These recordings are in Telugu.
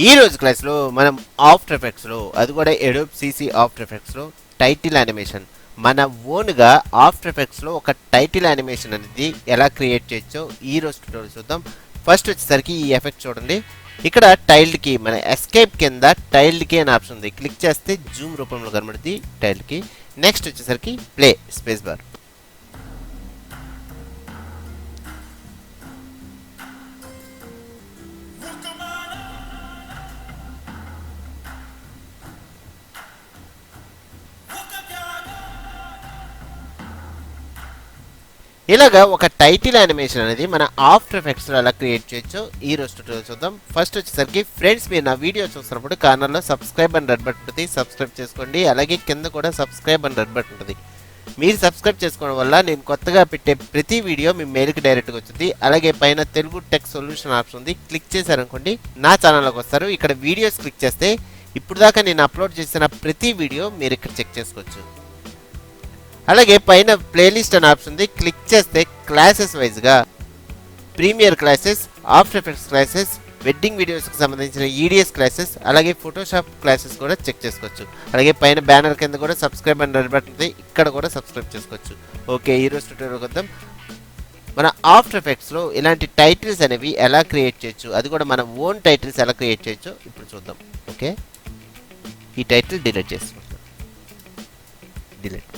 ఈ రోజు క్లాస్లో మనం ఆఫ్టర్ ఎఫెక్ట్స్లో అది కూడా ఎడోబ్ సిసి ఆఫ్టర్ ఎఫెక్ట్స్లో టైటిల్ యానిమేషన్ మన ఓన్గా ఆఫ్టర్ ఎఫెక్ట్స్లో ఒక టైటిల్ యానిమేషన్ అనేది ఎలా క్రియేట్ చేయొచ్చో ఈ రోజు ట్యూటోరియల్ చూద్దాం. ఫస్ట్ వచ్చేసరికి ఈ ఎఫెక్ట్ చూడండి. ఇక్కడ టైల్డ్కి మన ఎస్కేప్ కింద టైల్డ్కి అనే ఆప్షన్ ఉంది. క్లిక్ చేస్తే జూమ్ రూపంలో కనబడుతుంది టైల్డ్కి. నెక్స్ట్ వచ్చేసరికి ప్లే స్పేస్ బార్. ఇలాగా ఒక టైటిల్ యానిమేషన్ అనేది మన ఆఫ్టర్ ఎఫెక్ట్స్లో ఎలా క్రియేట్ చేయొచ్చో ఈ రోజు ట్యూటోరియల్ చూద్దాం. ఫస్ట్ వచ్చేసరికి ఫ్రెండ్స్, మీరు నా వీడియో చూస్తున్నప్పుడు కార్నర్లో సబ్స్క్రైబ్ అని రెడ్ బటన్ ఉంటుంది, సబ్స్క్రైబ్ చేసుకోండి. అలాగే కింద కూడా సబ్స్క్రైబ్ అని రెడ్ బటన్ ఉంటుంది. మీరు సబ్స్క్రైబ్ చేసుకోవడం వల్ల నేను కొత్తగా పెట్టే ప్రతి వీడియో మీ మెయిల్కి డైరెక్ట్గా వచ్చింది. అలాగే పైన తెలుగు టెక్ సొల్యూషన్ ఆప్షన్ ఉంది, క్లిక్ చేశారనుకోండి నా ఛానల్లోకి వస్తారు. ఇక్కడ వీడియోస్ క్లిక్ చేస్తే ఇప్పుడు దాకా నేను అప్లోడ్ చేసిన ప్రతి వీడియో మీరు ఇక్కడ చెక్ చేసుకోవచ్చు. అలాగే పైన ప్లేలిస్ట్ అనే ఆప్షన్ ఉంది, క్లిక్ చేస్తే క్లాసెస్ వైజ్గా premiere classes, after effects classes, wedding వీడియోస్కి సంబంధించిన ఈడిఎస్ క్లాసెస్, అలాగే ఫోటోషాప్ క్లాసెస్ కూడా చెక్ చేసుకోవచ్చు. అలాగే పైన బ్యానర్ కింద కూడా సబ్స్క్రైబ్ అని రెడ్ బటన్ ఉంది, ఇక్కడ కూడా సబ్స్క్రైబ్ చేసుకోవచ్చు. ఓకే, ఈరోజు ట్యూటోరియల్ వద్దాం. మన ఆఫ్టర్ ఎఫెక్ట్స్లో ఇలాంటి టైటిల్స్ అనేవి ఎలా క్రియేట్ చేయొచ్చు, అది కూడా మన ఓన్ టైటిల్స్ ఎలా క్రియేట్ చేయొచ్చో ఇప్పుడు చూద్దాం. ఓకే, ఈ టైటిల్ డిలీట్ చేసుకుంటాం. Delete.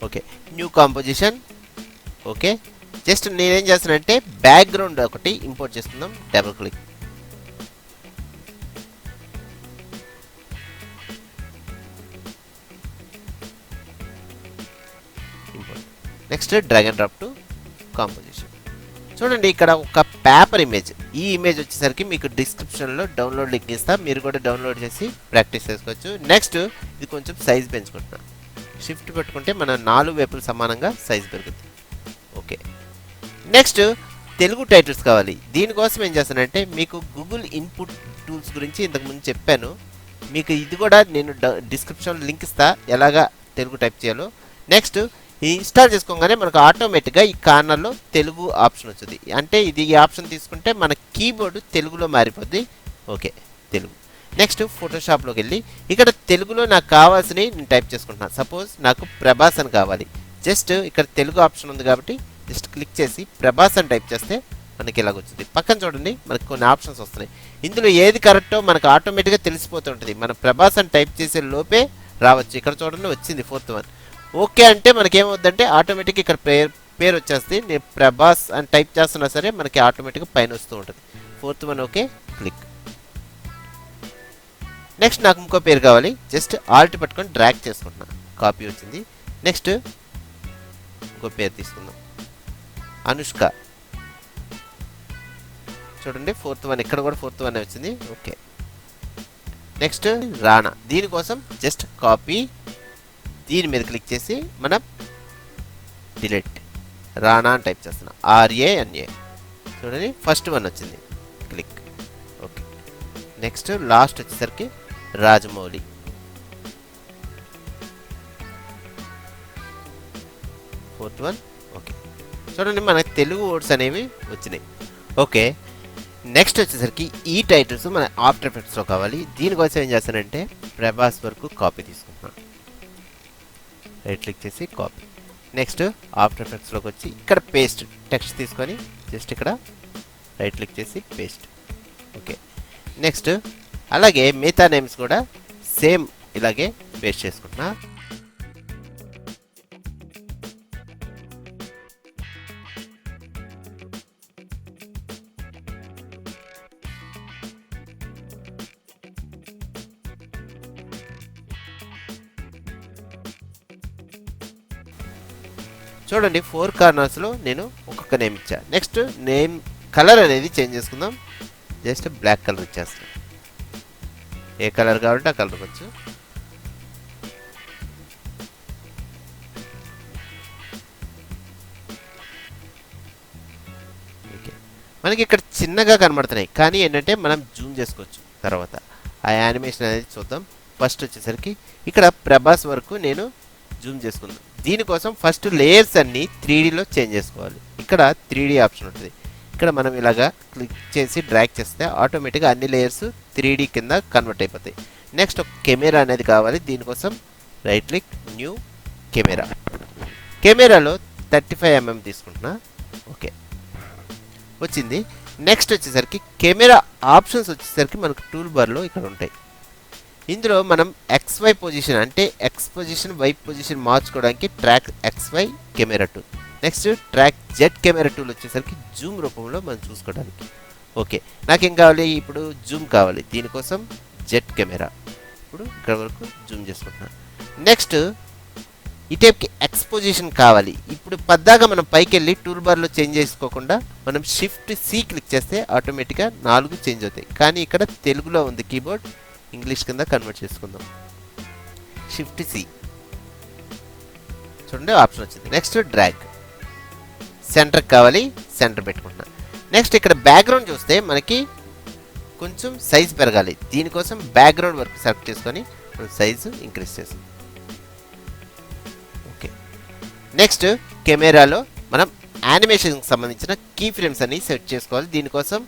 Okay, new composition. Okay, just నేనేం చేస్తానంటే బ్యాక్గ్రౌండ్ ఒకటి ఇంపోర్ట్ చేసుకుందాం. Double click. Import. Next drag and drop to composition. చూడండి, ఇక్కడ ఒక పేపర్ ఇమేజ్. ఈ ఇమేజ్ వచ్చేసరికి మీకు డిస్క్రిప్షన్లో డౌన్లోడ్ లింక్ ఇస్తా, మీరు కూడా డౌన్లోడ్ చేసి ప్రాక్టీస్ చేసుకోవచ్చు. నెక్స్ట్ ఇది కొంచెం సైజ్ పెంచుకుంటున్నాను. షిఫ్ట్ పెట్టుకుంటే మన 4 వైపులు సమానంగా సైజ్ పెరుగుతుంది. ఓకే, నెక్స్ట్ తెలుగు టైటిల్స్ కావాలి. దీనికోసం ఏం చేస్తానంటే మీకు గూగుల్ ఇన్పుట్ టూల్స్ గురించి ఇంతకుముందు చెప్పాను. మీకు ఇది కూడా నేను డిస్క్రిప్షన్లో లింక్ ఇస్తా, ఎలాగా తెలుగు టైప్ చేయాలో. నెక్స్ట్ ఇన్స్టాల్ చేసుకోగానే మనకు ఆటోమేటిక్గా ఈ కార్నర్లో తెలుగు ఆప్షన్ వచ్చింది. అంటే ఇది ఈ ఆప్షన్ తీసుకుంటే మన కీబోర్డు తెలుగులో మారిపోద్ది. ఓకే, తెలుగు. నెక్స్ట్ ఫోటోషాప్లోకి వెళ్ళి ఇక్కడ తెలుగులో నాకు కావాల్సినవి నేను టైప్ చేసుకుంటున్నాను. సపోజ్ నాకు ప్రభాస్ అని కావాలి. జస్ట్ ఇక్కడ తెలుగు ఆప్షన్ ఉంది కాబట్టి జస్ట్ క్లిక్ చేసి ప్రభాస్ అని టైప్ చేస్తే మనకి ఇలాగ వచ్చింది. పక్కన చూడండి, మనకి కొన్ని ఆప్షన్స్ వస్తున్నాయి. ఇందులో ఏది కరెక్టో మనకు ఆటోమేటిక్గా తెలిసిపోతుంటుంది. మన ప్రభాస్ అని టైప్ చేసే లోపే రావచ్చు. ఇక్కడ చూడండి వచ్చింది 4th వన్. ఓకే అంటే మనకి ఏమవుద్దంటే ఆటోమేటిక్గా ఇక్కడ పేరు వచ్చేస్తుంది. నేను ప్రభాస్ అని టైప్ చేస్తున్నా సరే మనకి ఆటోమేటిక్గా పైన వస్తూ ఉంటుంది. 4th one. Okay, click. Next నాకు ఇంకో పేరు కావాలి. జస్ట్ ఆల్ట్ పట్టుకొని డ్రాగ్ చేసుకుంటున్నా, కాపీ వచ్చింది. నెక్స్ట్ ఇంకో పేరు తీసుకుందాం, అనుష్క. చూడండి 4th వన్, ఇక్కడ కూడా 4th వన్ వచ్చింది. Okay, next Rana. దీనికోసం జస్ట్ కాపీ, దీని మీద క్లిక్ చేసి మనం డిలీట్ రాణా అని టైప్ చేస్తున్నాం. RANA. చూడండి ఫస్ట్ వన్ వచ్చింది, క్లిక్. ఓకే, నెక్స్ట్ లాస్ట్ వచ్చేసరికి రాజమౌళి. Fourth one. ఓకే, చూడండి మనకి తెలుగు వర్డ్స్ అనేవి వచ్చినాయి. ఓకే, నెక్స్ట్ వచ్చేసరికి ఈ టైటిల్స్ మన ఆఫ్టర్ ఎఫెక్ట్స్లో కావాలి. దీనికోసం ఏం చేస్తానంటే ప్రభాస్ వరకు కాపీ తీసుకుంటున్నాను. రైట్ క్లిక్ చేసి కాపీ. నెక్స్ట్ ఆఫ్టర్ ఎఫెక్ట్స్లోకి వచ్చి ఇక్కడ పేస్ట్ టెక్స్ట్ తీసుకొని జస్ట్ ఇక్కడ రైట్ క్లిక్ చేసి పేస్ట్. ఓకే, నెక్స్ట్ అలాగే మిగతా నేమ్స్ కూడా సేమ్ ఇలాగే పేస్ట్ చేసుకుంటున్నా. చూడండి 4 కార్నర్స్లో నేను ఒక్కొక్క నేమ్ ఇచ్చా. నెక్స్ట్ నేమ్ కలర్ అనేది చేంజ్ చేసుకుందాం. జస్ట్ బ్లాక్ కలర్ ఇచ్చేస్తాం. ఏ కలర్ కావాలంటే ఆ కలర్ వచ్చు. ఓకే, మనకి ఇక్కడ చిన్నగా కనబడుతున్నాయి కానీ ఏంటంటే మనం జూమ్ చేసుకోవచ్చు. తర్వాత ఆ యానిమేషన్ అనేది చూద్దాం. ఫస్ట్ వచ్చేసరికి ఇక్కడ ప్రభాస్ వరకు నేను జూమ్ చేసుకుందాం. దీనికోసం ఫస్ట్ లేయర్స్ అన్ని 3Dలో చేంజ్ చేసుకోవాలి. ఇక్కడ 3D ఆప్షన్ ఉంటుంది. ఇక్కడ మనం ఇలాగా క్లిక్ చేసి డ్రాగ్ చేస్తే ఆటోమేటిక్గా అన్ని లేయర్స్ 3D కింద కన్వర్ట్ అయిపోతాయి. నెక్స్ట్ ఒక కెమెరా అనేది కావాలి. దీనికోసం రైట్ క్లిక్ న్యూ కెమెరా. కెమెరాలో 35mm తీసుకుంటున్నా. ఓకే వచ్చింది. నెక్స్ట్ వచ్చేసరికి కెమెరా ఆప్షన్స్ వచ్చేసరికి మనకు టూల్ బార్లో ఇక్కడ ఉంటాయి. ఇందులో మనం XY పొజిషన్ అంటే X పొజిషన్ Y పొజిషన్ మార్చుకోవడానికి track XY camera tool. Next track Z camera tool వచ్చేసరికి జూమ్ రూపంలో మనం చూసుకోవడానికి. ఓకే నాకేం కావాలి, ఇప్పుడు జూమ్ కావాలి. దీనికోసం Z కెమెరా. ఇప్పుడు ఇక్కడ వరకు జూమ్ చేసుకుంటున్నాను. నెక్స్ట్ ఈ టైప్కి X పొజిషన్ కావాలి. ఇప్పుడు పద్దాగా మనం పైకి వెళ్ళి టూల్ బార్లో చేంజ్ చేసుకోకుండా మనం Shift+C క్లిక్ చేస్తే ఆటోమేటిక్గా 4 చేంజ్ అవుతాయి. కానీ ఇక్కడ తెలుగులో ఉంది కీబోర్డ్, ఇంగ్లీష్ కింద కన్వర్ట్ చేసుకుందాం. Shift+C చూడండి ఆప్షన్ వచ్చింది. నెక్స్ట్ డ్రాగ్ సెంటర్ కావాలి, సెంటర్ పెట్టుకుంటున్నా. నెక్స్ట్ ఇక్కడ బ్యాక్గ్రౌండ్ చూస్తే మనకి కొంచెం సైజ్ పెరగాలి. దీనికోసం బ్యాక్గ్రౌండ్ వరకు సెలెక్ట్ చేసుకొని మనం సైజు ఇంక్రీజ్ చేస్తాం. ఓకే నెక్స్ట్ కెమెరాలో మనం యానిమేషన్కి సంబంధించిన కీ ఫ్రేమ్స్ అన్ని సెట్ చేసుకోవాలి. దీనికోసం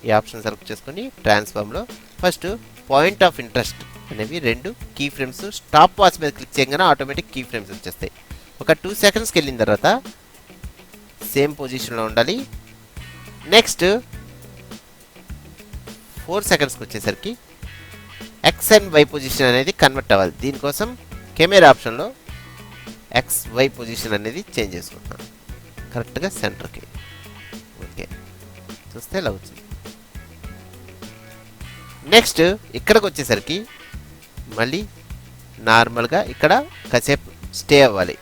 ఈ ఆప్షన్ సెలెక్ట్ చేసుకొని ట్రాన్స్ఫార్మ్లో ఫస్ట్ పాయింట్ ఆఫ్ ఇంట్రెస్ట్ అనేవి 2 కీ ఫ్రేమ్స్ స్టాప్ వాచ్ మీద క్లిక్ చేయగానే ఆటోమేటిక్ కీ ఫ్రేమ్స్ వచ్చేస్తాయి. ఒక 2 సెకండ్స్కి వెళ్ళిన తర్వాత సేమ్ పొజిషన్లో ఉండాలి. నెక్స్ట్ 4 సెకండ్స్కి వచ్చేసరికి X అండ్ Y పొజిషన్ అనేది కన్వర్ట్ అవ్వాలి. దీనికోసం కెమెరా ఆప్షన్లో XY పొజిషన్ అనేది చేంజ్ చేసుకుంటున్నాను కరెక్ట్గా సెంటర్కి. ఓకే చూస్తే ఇలా వచ్చింది. నెక్స్ట్ ఇక్కడికి వచ్చేసరికి మళ్ళీ నార్మల్గా ఇక్కడ కాసేపు స్టే అవ్వాలి.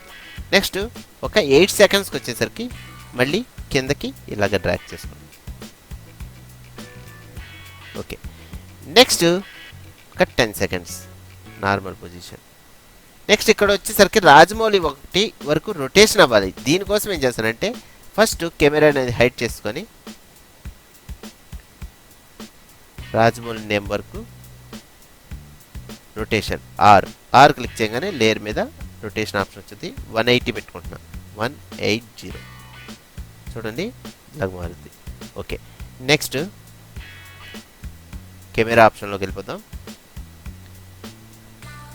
నెక్స్ట్ ఒక 8 సెకండ్స్కి వచ్చేసరికి మళ్ళీ కిందకి ఇలాగ డ్రాగ్ చేసుకోండి. ఓకే నెక్స్ట్ ఒక 10 సెకండ్స్ నార్మల్ పొజిషన్. నెక్స్ట్ ఇక్కడ వచ్చేసరికి రాజమౌళి 1 వరకు రొటేషన్ అవ్వాలి. దీనికోసం ఏం చేస్తానంటే ఫస్ట్ కెమెరా అనేది హైడ్ చేసుకొని రాజమౌళి నేమ్ వరకు రొటేషన్ ఆర్ క్లిక్ చేయగానే లేయర్ మీద రొటేషన్ ఆప్షన్ వచ్చింది. 180 పెట్టుకుంటున్నాను. 180 చూడండి ఇలాగ మారుతుంది. ఓకే నెక్స్ట్ కెమెరా ఆప్షన్లోకి వెళ్ళిపోతాం.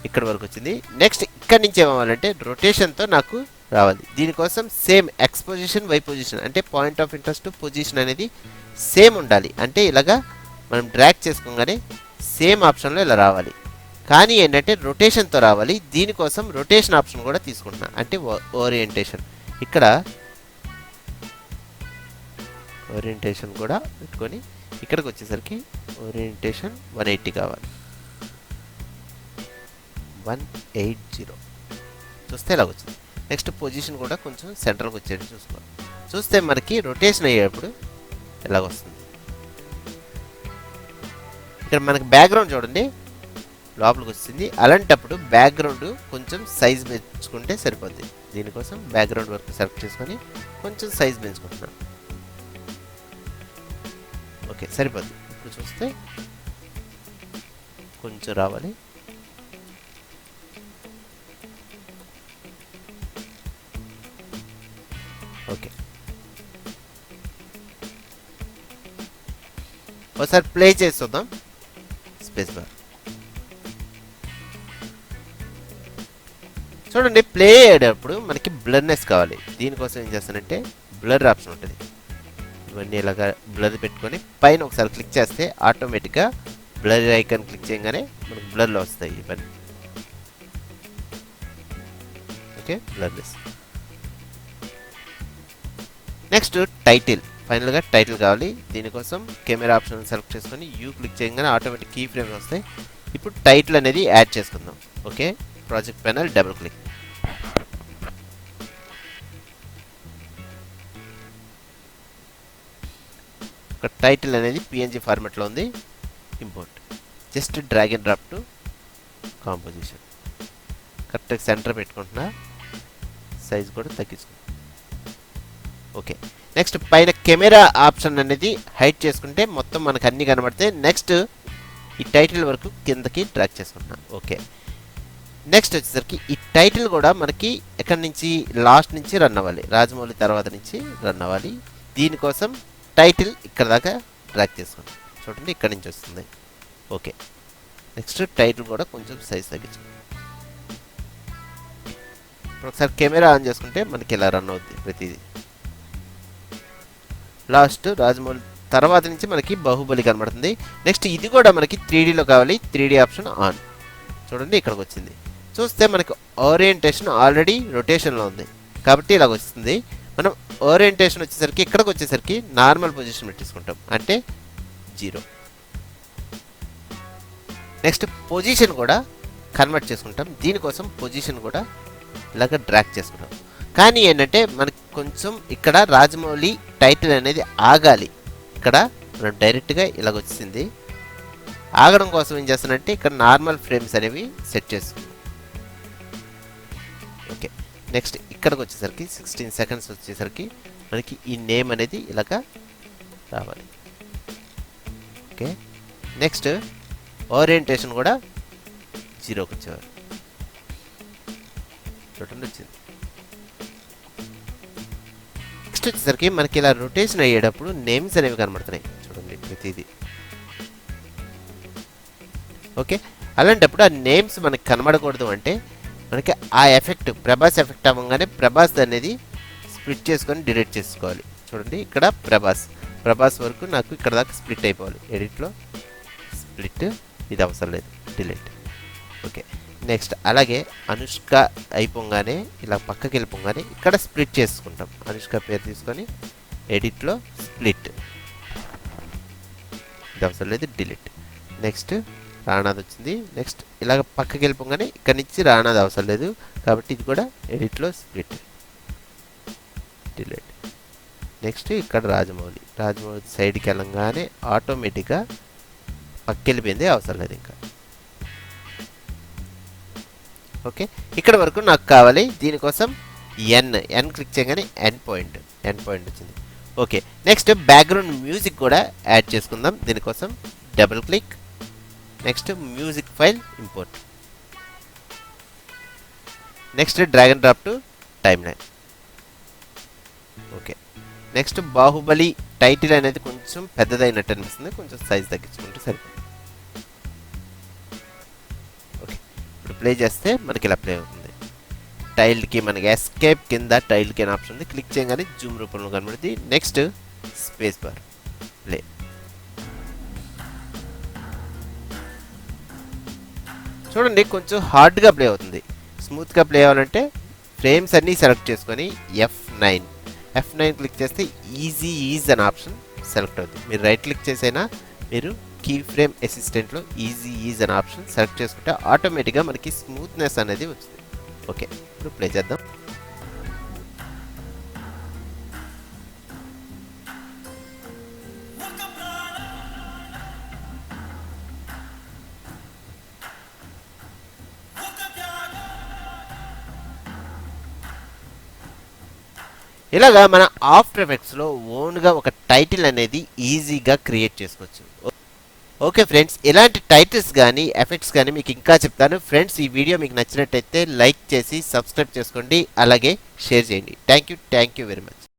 ఇక్కడ వరకు వచ్చింది. నెక్స్ట్ ఇక్కడ నుంచి ఏమవ్వాలంటే రొటేషన్తో నాకు రావాలి. దీనికోసం same X position Y position అంటే పాయింట్ ఆఫ్ ఇంట్రెస్ట్ పొజిషన్ అనేది సేమ్ ఉండాలి. అంటే ఇలాగా మనం డ్రాగ్ చేసుకోగానే సేమ్ ఆప్షన్లో ఇలా రావాలి. కానీ ఏంటంటే రొటేషన్తో రావాలి. దీనికోసం రొటేషన్ ఆప్షన్ కూడా తీసుకుంటున్నా అంటే ఓరియంటేషన్. ఇక్కడ ఓరియంటేషన్ కూడా పెట్టుకొని ఇక్కడికి వచ్చేసరికి ఓరియంటేషన్ 180 కావాలి. 180 చూస్తే ఇలా వచ్చింది. నెక్స్ట్ పొజిషన్ కూడా కొంచెం సెంటర్కి వచ్చేది చూసుకోవాలి. చూస్తే మనకి రొటేషన్ అయ్యేటప్పుడు ఇలాగ వస్తుంది. ఇక్కడ మనకి బ్యాక్గ్రౌండ్ చూడండి లోపలికి వచ్చింది. అలాంటప్పుడు బ్యాక్గ్రౌండ్ కొంచెం సైజ్ పెంచుకుంటే సరిపోద్ది. దీనికోసం బ్యాక్గ్రౌండ్ వరకు సెలెక్ట్ చేసుకొని కొంచెం సైజ్ పెంచుకుంటున్నాను. ఓకే సరిపోద్ది. ఇప్పుడు చూస్తే కొంచెం రావాలి. ఓకే ఒకసారి ప్లే చేసి చూద్దాం. స్పేస్ బార్ చూడండి ప్లే అయ్యేటప్పుడు మనకి బ్లర్నెస్ కావాలి. దీనికోసం ఏం చేస్తానంటే బ్లర్ ఆప్షన్ ఉంటుంది. ఇవన్నీ ఇలాగా బ్లర్ పెట్టుకొని పైన ఒకసారి క్లిక్ చేస్తే ఆటోమేటిక్గా బ్లర్ ఐకాన్ క్లిక్ చేయగానే మనకు బ్లర్లో వస్తాయి ఇవన్నీ. Okay blurriness. నెక్స్ట్ టైటిల్ ఫైనల్గా టైటిల్ కావాలి. దీనికోసం కెమెరా ఆప్షన్ సెలెక్ట్ చేసుకొని క్లిక్ చేయగానే ఆటోమేటిక్ కీ ఫ్రేమ్ వస్తాయి. ఇప్పుడు టైటిల్ అనేది యాడ్ చేసుకుందాం. Okay project panel double click. ఒక టైటిల్ అనేది PNG ఫార్మాట్లో ఉంది. Import just drag and drop to composition. కరెక్ట్గా సెంటర్ పెట్టుకుంటున్నా. సైజ్ కూడా తగ్గించుకుంటున్నా. ఓకే నెక్స్ట్ పైన కెమెరా ఆప్షన్ అనేది హైడ్ చేసుకుంటే మొత్తం మనకు అన్నీ కనబడతాయి. నెక్స్ట్ ఈ టైటిల్ వరకు కిందకి డ్రాగ్ చేసుకుంటున్నాను. ఓకే నెక్స్ట్ వచ్చేసరికి ఈ టైటిల్ కూడా మనకి ఎక్కడి నుంచి లాస్ట్ నుంచి రన్ అవ్వాలి. రాజమౌళి తర్వాత నుంచి రన్ అవ్వాలి. దీనికోసం టైటిల్ ఇక్కడ దాకా డ్రాగ్ చేసుకుంటాం. చూడండి ఇక్కడ నుంచి వస్తుంది. ఓకే, నెక్స్ట్ టైటిల్ కూడా కొంచెం సైజ్ తగ్గించు. ఒకసారి కెమెరా ఆన్ చేసుకుంటే మనకి ఇలా రన్ అవుద్ది ప్రతిదీ. లాస్ట్ రాజమౌళి తర్వాత నుంచి మనకి బాహుబలి కనబడుతుంది. నెక్స్ట్ ఇది కూడా మనకి 3Dలో కావాలి, 3D ఆప్షన్ ఆన్. చూడండి ఇక్కడికి వచ్చింది. చూస్తే మనకి ఓరియంటేషన్ ఆల్రెడీ రొటేషన్లో ఉంది కాబట్టి ఇలాగ వస్తుంది. మనం ఓరియంటేషన్ వచ్చేసరికి ఇక్కడికి వచ్చేసరికి నార్మల్ పొజిషన్ పెట్టేసుకుంటాం, అంటే 0. నెక్స్ట్ పొజిషన్ కూడా కన్వర్ట్ చేసుకుంటాం. దీనికోసం పొజిషన్ కూడా ఇలాగ డ్రాగ్ చేసుకుంటాం. కానీ ఏంటంటే మనకి కొంచెం ఇక్కడ రాజమౌళి టైటిల్ అనేది ఆగాలి. ఇక్కడ మనం డైరెక్ట్గా ఇలాగ వచ్చింది. ఆగడం కోసం ఏం చేస్తానంటే ఇక్కడ నార్మల్ ఫ్రేమ్స్ అనేవి సెట్ చేసుకుంటాం. ఓకే, నెక్స్ట్ ఇక్కడికి వచ్చేసరికి 16 సెకండ్స్ వచ్చేసరికి మనకి ఈ నేమ్ అనేది ఇలాగ రావాలి. ఓకే, నెక్స్ట్ ఓరియంటేషన్ కూడా 0కి వచ్చేవారు. చూడండి వచ్చింది. నెక్స్ట్ వచ్చేసరికి మనకి ఇలా రొటేషన్ అయ్యేటప్పుడు నేమ్స్ అనేవి కనబడుతున్నాయి. చూడండి ప్రతిదీ. ఓకే, అలాంటప్పుడు ఆ నేమ్స్ మనకి కనబడకూడదు అంటే మనకి ఆ ఎఫెక్ట్ ప్రభాస్ ఎఫెక్ట్ అవ్వగానే ప్రభాస్ అనేది స్ప్లిట్ చేసుకొని డిలీట్ చేసుకోవాలి. చూడండి ఇక్కడ ప్రభాస్ వరకు నాకు ఇక్కడ దాకా స్ప్లిట్ అయిపోవాలి. ఎడిట్లో స్ప్లిట్, ఇది అవసరం లేదు, డిలీట్. ఓకే, నెక్స్ట్ అలాగే అనుష్క అయిపోగానే ఇలా పక్కకి వెళ్ళిపోగానే ఇక్కడ స్ప్లిట్ చేసుకుంటాం. అనుష్క పేరు తీసుకొని ఎడిట్లో స్ప్లిట్, ఇది అవసరం లేదు, డిలీట్. నెక్స్ట్ రాణాది వచ్చింది. నెక్స్ట్ ఇలాగ పక్కకి వెళ్ళిపోగానే ఇక్కడ నుంచి రాణాది అవసరం లేదు కాబట్టి ఇది కూడా ఎడిట్లో స్ప్లిట్, డిలీట్. నెక్స్ట్ ఇక్కడ రాజమౌళి సైడ్కి వెళ్ళంగానే ఆటోమేటిక్గా పక్కకి వెళ్ళిపోయింది, అవసరం లేదు ఇంకా. ఓకే, ఇక్కడ వరకు నాకు కావాలి. దీనికోసం ఎన్ క్లిక్ చేయగానే ఎండ్ పాయింట్ వచ్చింది. ఓకే, నెక్స్ట్ బ్యాక్గ్రౌండ్ మ్యూజిక్ కూడా యాడ్ చేసుకుందాం. దీనికోసం double click, next music file import, next drag and drop to time line. Okay, next Baahubali title అనేది కొంచెం పెద్దదైనట్టు అనిపిస్తుంది, కొంచెం సైజ్ తగ్గించుకుంటే సరిపోతుంది. ఓకే, ఇప్పుడు ప్లే చేస్తే మనకి ఇలా ప్లే అవుతుంది. టైల్కి మనకి ఎస్కేప్ కింద టైల్కి అనే ఆప్షన్ ఉంది, క్లిక్ చేయగానే జూమ్ రూపంలో కనబడుతుంది. Next space bar, play. చూడండి కొంచెం హార్డ్గా ప్లే అవుతుంది. స్మూత్గా ప్లే అవ్వాలంటే ఫ్రేమ్స్ అన్నీ సెలెక్ట్ చేసుకొని F9 క్లిక్ చేస్తే ఈజ్ అనే ఆప్షన్ సెలెక్ట్ అవుతుంది. మీరు రైట్ క్లిక్ చేసైనా మీరు కీ ఫ్రేమ్ అసిస్టెంట్లో ఈజ్ అనే ఆప్షన్ సెలెక్ట్ చేసుకుంటే ఆటోమేటిక్గా మనకి స్మూత్నెస్ అనేది వచ్చింది. ఓకే, ఇప్పుడు ప్లే చేద్దాం. ఇలాగా మన ఆఫ్టర్ ఎఫెక్ట్స్లో ఓన్గా ఒక టైటిల్ అనేది ఈజీగా క్రియేట్ చేసుకోవచ్చు. ఓకే ఫ్రెండ్స్, ఇలాంటి టైటిల్స్ కానీ ఎఫెక్ట్స్ కానీ మీకు ఇంకా చెప్తాను. ఫ్రెండ్స్, ఈ వీడియో మీకు నచ్చినట్టయితే లైక్ చేసి సబ్స్క్రైబ్ చేసుకోండి, అలాగే షేర్ చేయండి. Thank you very much.